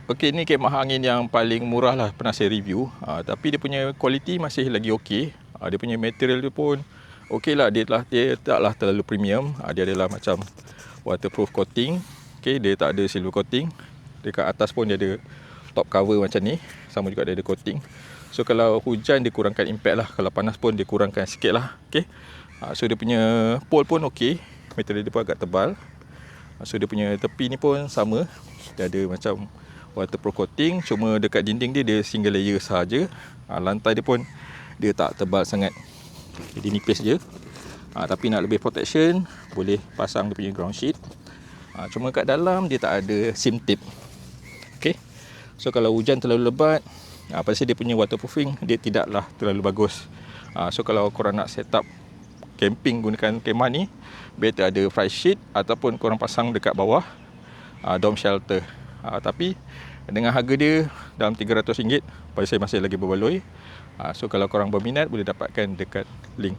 Okey, ni kemah angin yang paling murah lah pernah saya review. Tapi dia punya kualiti masih lagi okey. Dia punya material dia pun okey lah. Dia taklah terlalu premium. Dia adalah macam waterproof coating. Okey, dia tak ada silver coating. Dekat atas pun dia ada top cover macam ni. Sama juga dia ada coating. So kalau hujan dia kurangkan impact lah. Kalau panas pun dia kurangkan sikit lah. Okey. So dia punya pole pun okey. Material dia pun agak tebal. So dia punya tepi ni pun sama. Dia ada macam waterproof coating, cuma dekat dinding dia single layer sahaja. Lantai dia pun dia tak tebal sangat. Jadi nipis je. Tapi nak lebih protection, boleh pasang dia punya ground sheet. Cuma kat dalam dia tak ada seam tip. Okay. So kalau hujan terlalu lebat, pasal dia punya waterproofing dia tidaklah terlalu bagus. So kalau korang nak set up camping gunakan kemah ni, better ada fly sheet ataupun korang pasang dekat bawah dome shelter. Tapi dengan harga dia dalam RM300, pada saya masih lagi berbaloi. So kalau korang berminat boleh dapatkan dekat link.